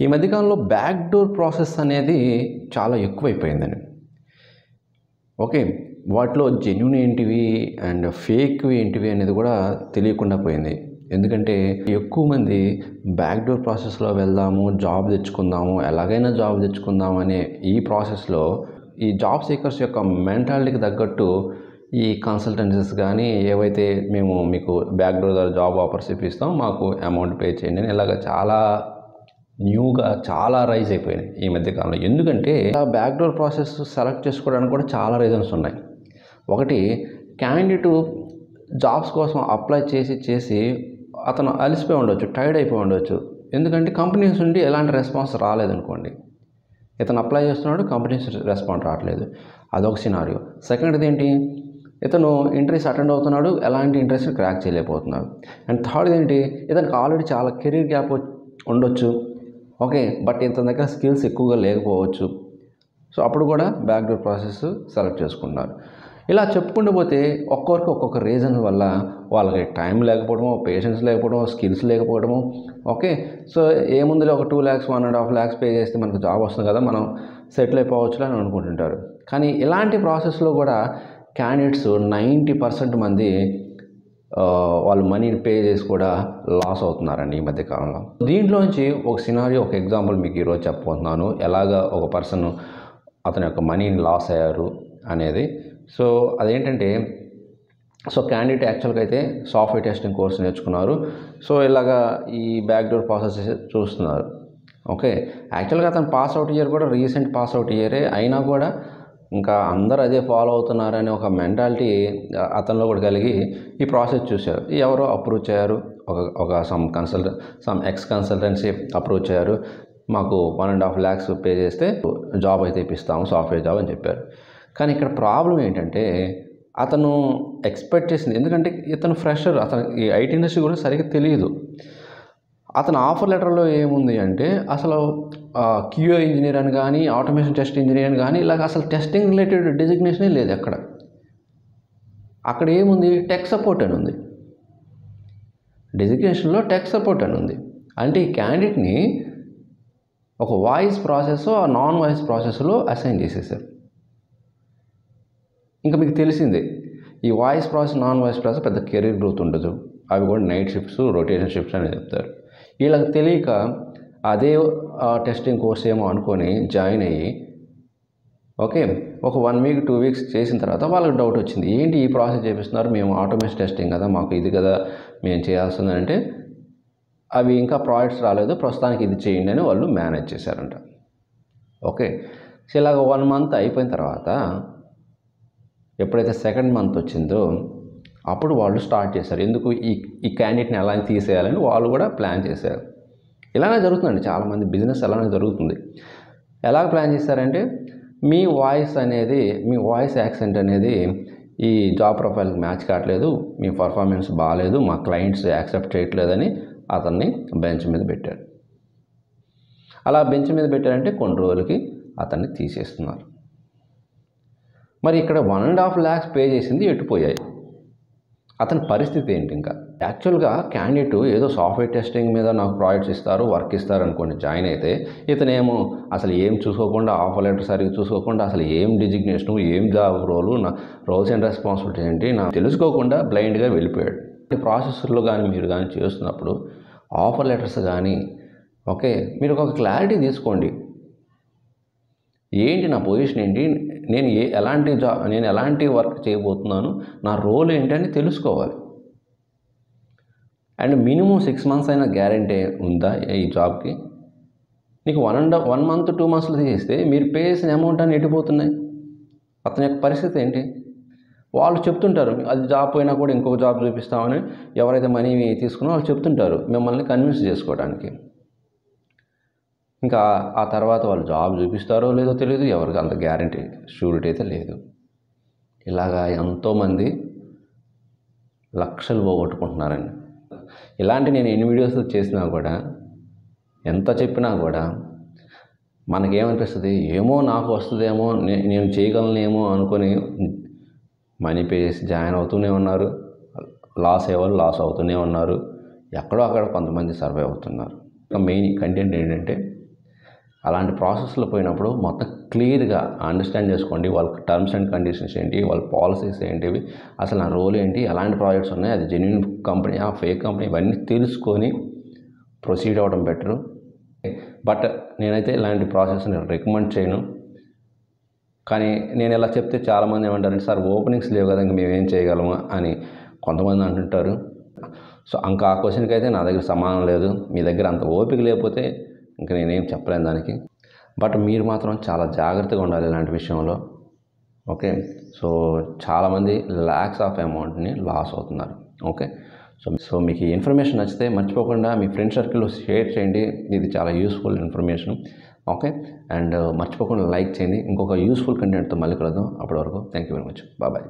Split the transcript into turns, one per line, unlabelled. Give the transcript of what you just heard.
ఈ మధ్యకాలంలో back door process అనేది చాలా ఎక్కువైపోయిందండి. ఓకే. వాటిలో జెన్యూన్ ఏంటివి అండ్ ఫేక్‌వి ఏంటివి అనేది కూడా తెలియకుండా పోయింది. ఎందుకంటే ఎక్కువ మంది బ్యాక్ డోర్ ప్రాసెస్‌లో వెళ్దాము, జాబ్ తెచ్చుకుందాము, ఎలాగైనా జాబ్ తెచ్చుకుందాం అనే ఈ ప్రాసెస్‌లో ఈ జాబ్ సీకర్స్ యొక్క మెంటాలిటీకి తగ్గట్టు ఈ కన్సల్టెన్సీస్ కానీ ఏవైతే మేము మీకు బ్యాక్ డోర్ ద్వారా జాబ్ ఆఫర్స్ ఇప్పిస్తాం, మాకు అమౌంట్ పే చేయండి అని ఇలాగ చాలా న్యూగా చాలా రైజ్ అయిపోయినాయి ఈ మధ్యకాలంలో. ఎందుకంటే ఆ బ్యాక్ డోర్ ప్రాసెస్ సెలెక్ట్ చేసుకోవడానికి కూడా చాలా రీజన్స్ ఉన్నాయి. ఒకటి, క్యాండిడేటు జాబ్స్ కోసం అప్లై చేసి అతను అలసిపోయి ఉండొచ్చు, టైర్డ్ అయిపోయి ఉండొచ్చు. ఎందుకంటే కంపెనీస్ నుండి ఎలాంటి రెస్పాన్స్ రాలేదనుకోండి, ఇతను అప్లై చేస్తున్నాడు, కంపెనీస్ రెస్పాన్స్ రావట్లేదు, అదొక సినారియో. సెకండ్ది ఏంటి, ఇతను ఇంటర్వ్యూస్ అటెండ్ అవుతున్నాడు, ఎలాంటి ఇంటర్వ్యూస్ క్రాక్ చేయలేకపోతున్నాడు. అండ్ థర్డ్ ఏంటి, ఇతనికి ఆల్రెడీ చాలా కెరీర్ గ్యాప్ ఉండొచ్చు, ఓకే, బట్ ఇతని దగ్గర స్కిల్స్ ఎక్కువగా లేకపోవచ్చు. సో అప్పుడు కూడా బ్యాక్ డోర్ ప్రాసెస్ సెలెక్ట్ చేసుకుంటున్నారు. ఇలా చెప్పుకుంటూ పోతే ఒక్కొక్కరికి ఒక్కొక్క రీజన్ వల్ల వాళ్ళకి టైం లేకపోవడము, పేషెన్స్ లేకపోవడము, స్కిల్స్ లేకపోవడము. ఓకే, సో ఏముందిలే ఒక 2 lakhs 1.5 lakhs పే చేస్తే మనకు జాబ్ వస్తుంది కదా, మనం సెటిల్ అయిపోవచ్చు అని అనుకుంటుంటారు. కానీ ఇలాంటి ప్రాసెస్లో కూడా క్యాండిడేట్స్ 90% మంది వాళ్ళు మనీని పే చేసి కూడా లాస్ అవుతున్నారండి ఈ మధ్యకాలంలో. దీంట్లోంచి ఒక సినారియో, ఒక ఎగ్జాంపుల్ మీకు ఈరోజు చెప్పబోతున్నాను, ఎలాగ ఒక పర్సన్ అతని యొక్క మనీని లాస్ అయ్యారు అనేది. సో అదేంటంటే, సో క్యాండిడేట్ యాక్చువల్గా అయితే సాఫ్ట్వేర్ టెస్టింగ్ కోర్స్ నేర్చుకున్నారు. సో ఇలాగా ఈ బ్యాక్ డోర్ ప్రాసెస్ చూస్తున్నారు. ఓకే, యాక్చువల్గా అతను పాస్ అవుట్ ఇయర్ కూడా రీసెంట్ పాస్ అవుట్ ఇయరే అయినా కూడా ఇంకా అందరూ అదే ఫాలో అవుతున్నారనే ఒక మెంటాలిటీ అతనిలో కూడా కలిగి ఈ ప్రాసెస్ చూశారు. ఎవరో అప్రోచ్ అయ్యారు, ఒక సమ్ ఎక్స్ కన్సల్టెన్సీ అప్రోచ్ అయ్యారు, మాకు 1.5 lakhs పే చేస్తే జాబ్ అయితే ఇప్పిస్తాము, సాఫ్ట్వేర్ జాబ్ అని చెప్పారు. కానీ ఇక్కడ ప్రాబ్లం ఏంటంటే, అతను ఎక్స్పెక్ట్ చేసింది, ఎందుకంటే ఇతను ఫ్రెషర్, అతను ఈ ఐటీ ఇండస్ట్రీ కూడా సరిగ్గా తెలియదు. అతను ఆఫర్ లెటర్లో ఏముంది అంటే, అసలు క్యూఏ ఇంజనీర్ అని కానీ, ఆటోమేషన్ టెస్ట్ ఇంజనీర్ అని కానీ, ఇలాగ అసలు టెస్టింగ్ రిలేటెడ్ డిజిగ్నేషనే లేదు ఎక్కడ. అక్కడ ఏముంది, టెక్ సపోర్ట్ అని ఉంది, డిజిగ్నేషన్లో టెక్ సపోర్ట్ అని ఉంది. అంటే ఈ క్యాండిడేట్ని ఒక వాయిస్ ప్రాసెస్, నాన్ వాయిస్ ప్రాసెస్లో అసైన్ చేసేసారు. ఇంకా మీకు తెలిసిందే, ఈ voice process, non voice process పెద్ద కెరీర్ గ్రోత్ ఉండదు, అవి కూడా నైట్ షిఫ్ట్స్, రొటేషన్ షిఫ్ట్స్ అని చెప్తారు. వీళ్ళకి తెలియక అదే టెస్టింగ్ కోర్స్ ఏమో అనుకొని జాయిన్ అయ్యి, ఓకే, ఒక 1 week 2 weeks చేసిన తర్వాత వాళ్ళకి డౌట్ వచ్చింది, ఏంటి ఈ ప్రాసెస్ చేపిస్తున్నారు, మేము ఆటోమేషన్ టెస్టింగ్ కదా, మాకు ఇది కదా మేము చేయాల్సింది అంటే, అవి ఇంకా ప్రాజెక్ట్స్ రాలేదు, ప్రస్తుతానికి ఇది చేయండి అని వాళ్ళు మేనేజ్ చేశారంట. ఓకే, సో ఇలాగ 1 month అయిపోయిన తర్వాత ఎప్పుడైతే 2nd month వచ్చిందో అప్పుడు వాళ్ళు స్టార్ట్ చేశారు, ఎందుకు ఈ క్యాండిడేట్ని ఎలా తీసేయాలని వాళ్ళు కూడా ప్లాన్ చేశారు. ఇలానే జరుగుతుందండి, చాలామంది బిజినెస్ అలానే జరుగుతుంది. ఎలా ప్లాన్ చేశారంటే, మీ వాయిస్ యాక్సెంట్ అనేది ఈ జాబ్ ప్రొఫైల్కి మ్యాచ్ కావట్లేదు, మీ పర్ఫార్మెన్స్ బాగాలేదు, మా క్లయింట్స్ యాక్సెప్ట్ చేయట్లేదని అతన్ని బెంచ్ మీద పెట్టారు. అలా బెంచ్ మీద పెట్టారంటే కొన్ని రోజులకి అతన్ని తీసేస్తున్నారు. మరి ఇక్కడ 1.5 lakhs పే చేసింది ఎట్టుపోయాయి, అతని పరిస్థితి ఏంటి? ఇంకా యాక్చువల్గా క్యాండిడేట్ ఏదో సాఫ్ట్వేర్ టెస్టింగ్ మీద నాకు ప్రాజెక్ట్స్ ఇస్తారు, వర్క్ ఇస్తారు అనుకోండి జాయిన్ అయితే, ఇతనేమో అసలు ఏం చూసుకోకుండా, ఆఫర్ లెటర్ సరిగ్గా చూసుకోకుండా, అసలు ఏం డిజిగ్నేషను, ఏం జాబ్ రోలు, నా రోల్స్ అండ్ రెస్పాన్సిబిలిటీ ఏంటి నాకు తెలుసుకోకుండా బ్లైండ్గా వెళ్ళిపోయాడు. ఈ ప్రాసెస్లో కానీ మీరు కానీ చేస్తున్నప్పుడు ఆఫర్ లెటర్స్ కానీ, ఓకే, మీరు ఒక క్లారిటీ తీసుకోండి, ఏంటి నా పొజిషన్ ఏంటి, నేను ఎలాంటి వర్క్ చేయబోతున్నాను, నా రోల్ ఏంటి అని తెలుసుకోవాలి. అండ్ మినిమం 6 months అయినా గ్యారంటీ ఉందా ఈ జాబ్కి? నీకు 1 month 2 monthsలో తీసేస్తే మీరు పే చేసిన అమౌంట్ అని ఎట్టిపోతున్నాయి, అతని యొక్క పరిస్థితి ఏంటి? వాళ్ళు చెప్తుంటారు, అది జాబ్ పోయినా కూడా ఇంకొక జాబ్ చూపిస్తామని ఎవరైతే మనీ తీసుకున్నారో వాళ్ళు చెప్తుంటారు మిమ్మల్ని కన్విన్స్ చేసుకోవడానికి. ఇంకా ఆ తర్వాత వాళ్ళు జాబ్ చూపిస్తారో లేదో తెలియదు, ఎవరికి అంత గ్యారంటీ షూరిటీ అయితే లేదు. ఇలాగా ఎంతోమంది లక్షలు పోగొట్టుకుంటున్నారండి. ఇలాంటి నేను ఎన్ని వీడియోస్ చేసినా కూడా, ఎంత చెప్పినా కూడా మనకేమనిపిస్తుంది, ఏమో నాకు వస్తుందేమో, నేను చేయగలనేమో అనుకొని మనీ పే చేసి జాయిన్ అవుతూనే ఉన్నారు, లాస్ అయ్యేవాళ్ళు లాస్ అవుతూనే ఉన్నారు, ఎక్కడో అక్కడ కొంతమంది సర్వైవ్ అవుతున్నారు. మెయిన్ కంటెంట్ ఏంటంటే, అలాంటి ప్రాసెస్లో పోయినప్పుడు మొత్తం క్లియర్గా అండర్స్టాండ్ చేసుకోండి. వాళ్ళ టర్మ్స్ అండ్ కండిషన్స్ ఏంటి, వాళ్ళ పాలసీస్ ఏంటివి, అసలు నా రోల్ ఏంటి, ఎలాంటి ప్రాజెక్ట్స్ ఉన్నాయి, అది జెన్యూన్ కంపెనీ ఫేక్ కంపెనీ, ఇవన్నీ తెలుసుకొని ప్రొసీడ్ అవ్వడం బెటరు. బట్ నేనైతే ఇలాంటి ప్రాసెస్ని రికమెండ్ చేయను. కానీ నేను ఇలా చెప్తే చాలామంది ఏమంటారంటే, సార్ ఓపెనింగ్స్ లేవు కదా ఇంక మేమేం చేయగలము అని కొంతమంది అంటుంటారు. సో ఇంకా ఆ క్వశ్చన్కి అయితే నా దగ్గర సమాధానం లేదు. మీ దగ్గర అంత ఓపిక లేకపోతే ఇంకా నేనేం చెప్పలేను దానికి. బట్ మీరు మాత్రం చాలా జాగ్రత్తగా ఉండాలి ఇలాంటి విషయంలో. ఓకే, సో చాలామంది ల్యాక్స్ ఆఫ్ అమౌంట్ని లాస్ అవుతున్నారు. ఓకే, సో మీకు ఈ ఇన్ఫర్మేషన్ నచ్చితే మర్చిపోకుండా మీ ఫ్రెండ్ సర్కిల్లో షేర్ చేయండి. ఇది చాలా యూస్ఫుల్ ఇన్ఫర్మేషన్. ఓకే, అండ్ మర్చిపోకుండా లైక్ చేయండి. ఇంకొక యూస్ఫుల్ కంటెంట్తో మళ్ళీ కలుద్దాం. అప్పటి వరకు thank you very much. Bye.